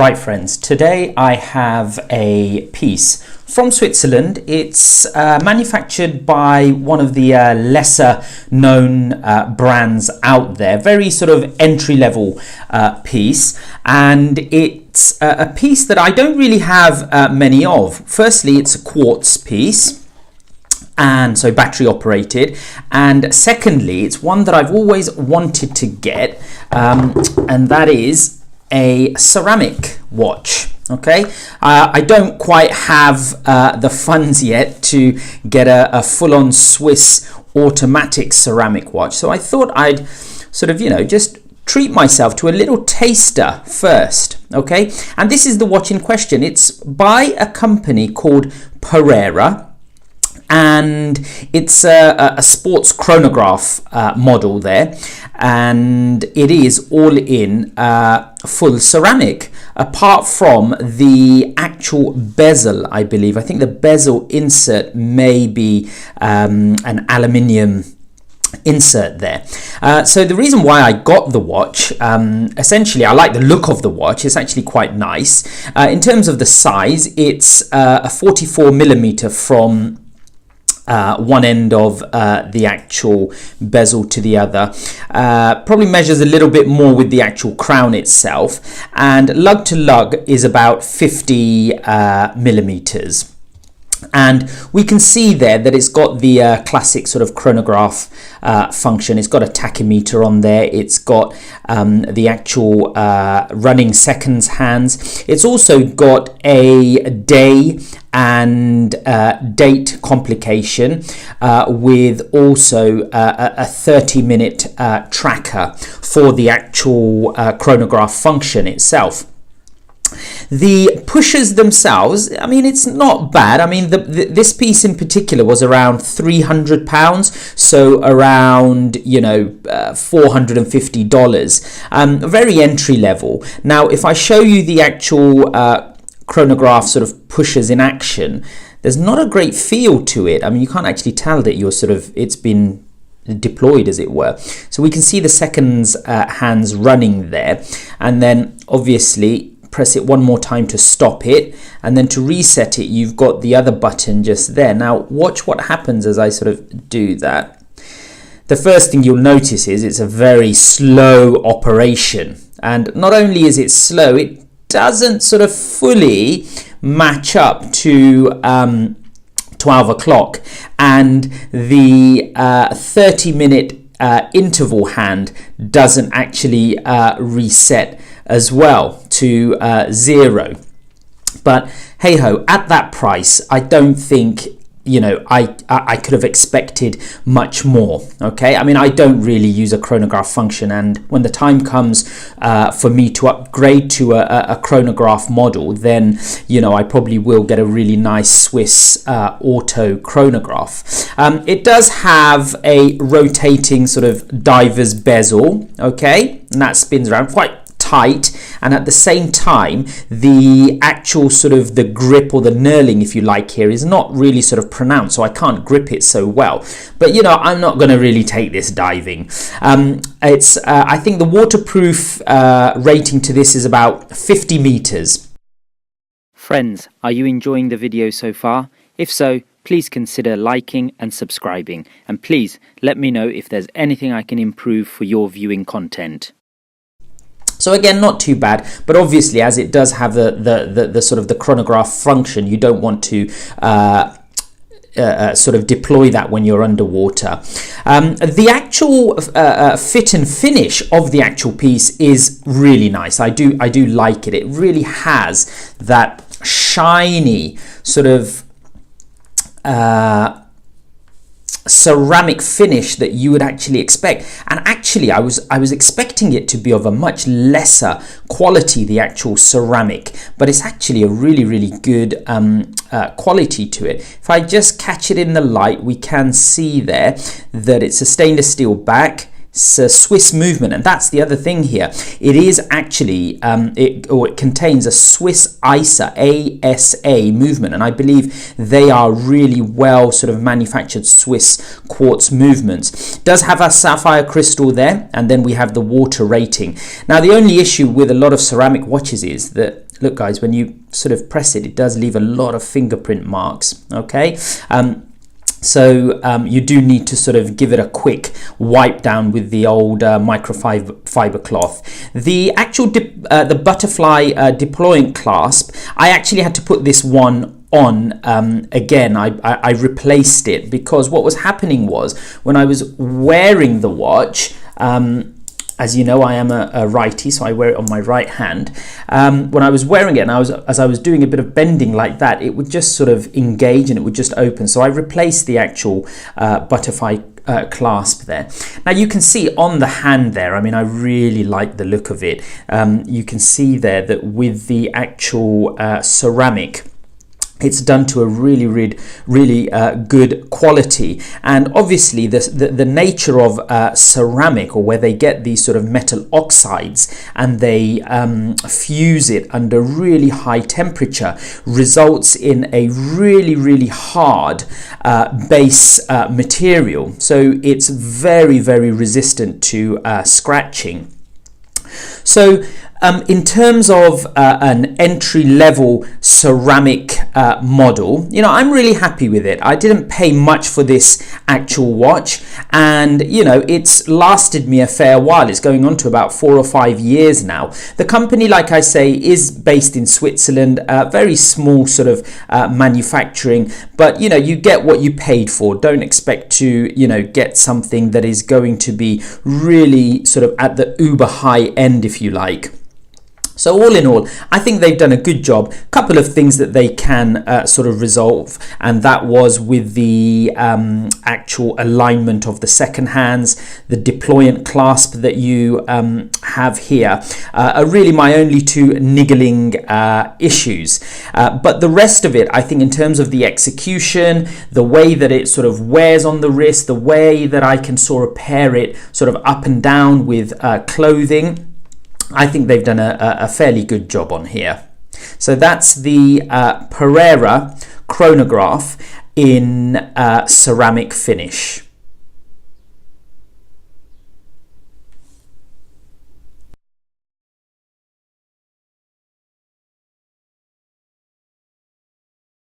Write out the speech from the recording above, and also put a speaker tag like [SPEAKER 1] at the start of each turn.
[SPEAKER 1] Right friends, today I have a piece from Switzerland. It's manufactured by one of the lesser known brands out there. Very sort of entry-level piece, and it's a piece that I don't really have many of. Firstly, it's a quartz piece, and so battery operated, and secondly it's one that I've always wanted to get, and that is a ceramic watch. Okay, I don't quite have the funds yet to get a full-on Swiss automatic ceramic watch, so I thought I'd sort of, just treat myself to a little taster first. Okay, and this is the watch in question. It's by a company called Parrera, and it's a sports chronograph model there, and it is all in full ceramic, apart from the actual bezel. I believe, I think the bezel insert may be an aluminium insert there. So the reason why I got the watch, essentially I like the look of the watch. It's actually quite nice. In terms of the size, it's a 44mm from one end of the actual bezel to the other. Probably measures a little bit more with the actual crown itself, and lug to lug is about 50 millimeters. And we can see there that it's got the classic sort of chronograph function. It's got a tachymeter on there. It's got the actual running seconds hands. It's also got a day and date complication with also a 30-minute tracker for the actual chronograph function itself. The pushers themselves, I mean, it's not bad. I mean, this piece in particular was around £300, so around, $450. Very entry level. Now, if I show you the actual chronograph sort of pushers in action, there's not a great feel to it. I mean, you can't actually tell that it's been deployed, as it were. So we can see the seconds hands running there, and then obviously press it one more time to stop it, and then to reset it you've got the other button just there. Now watch what happens as I sort of do that. The first thing you'll notice is it's a very slow operation, and not only is it slow, it doesn't sort of fully match up to 12 o'clock, and the 30-minute interval hand doesn't actually reset as well to 0. But hey ho, at that price I don't think I could have expected much more. Okay, I mean, I don't really use a chronograph function, and when the time comes for me to upgrade to a chronograph model, then I probably will get a really nice Swiss auto chronograph. It does have a rotating sort of diver's bezel, okay, and that spins around quite tight, and at the same time the actual sort of the grip, or the knurling if you like, here is not really sort of pronounced, so I can't grip it so well. But I'm not going to really take this diving. It's I think the waterproof rating to this is about 50 meters.
[SPEAKER 2] Friends, are you enjoying the video so far? If so, please consider liking and subscribing, and please let me know if there's anything I can improve for your viewing content.
[SPEAKER 1] So again, not too bad, but obviously as it does have the sort of the chronograph function, you don't want to sort of deploy that when you're underwater. The actual fit and finish of the actual piece is really nice. I do like it. It really has that shiny sort of ceramic finish that you would actually expect, and actually I was expecting it to be of a much lesser quality, the actual ceramic, but it's actually a really good quality to it. If I just catch it in the light, we can see there that it's a stainless steel back. It's a Swiss movement, and that's the other thing here. It is actually it contains a Swiss ISA movement, and I believe they are really well sort of manufactured Swiss quartz movements. It does have a sapphire crystal there, and then we have the water rating. Now the only issue with a lot of ceramic watches is that look guys, when you sort of press it, it does leave a lot of fingerprint marks. Okay, so you do need to sort of give it a quick wipe down with the old microfiber cloth. The actual the butterfly deployant clasp, I actually had to put this one on again. I replaced it because what was happening was when I was wearing the watch, as you know, I am a righty, so I wear it on my right hand. When I was wearing it, and as I was doing a bit of bending like that, it would just sort of engage and it would just open. So I replaced the actual butterfly clasp there. Now you can see on the hand there, I mean, I really like the look of it. You can see there that with the actual ceramic, it's done to a really good quality. And obviously the nature of ceramic, or where they get these sort of metal oxides and they fuse it under really high temperature, results in a really hard base material. So it's very resistant to scratching. So in terms of an entry-level ceramic model, you know, I'm really happy with it. I didn't pay much for this actual watch, and you know, it's lasted me a fair while. It's going on to about 4 or 5 years now. The company, like I say, is based in Switzerland, very small sort of manufacturing, but you know, you get what you paid for. Don't expect to, you know, get something that is going to be really sort of at the uber high end, if you like. So all in all, I think they've done a good job. Couple of things that they can sort of resolve, and that was with the actual alignment of the second hands. The deployant clasp that you have here are really my only two niggling issues. But the rest of it, I think in terms of the execution, the way that it sort of wears on the wrist, the way that I can sort of pair it sort of up and down with clothing, I think they've done a fairly good job on here. So that's the Parrera chronograph in ceramic finish.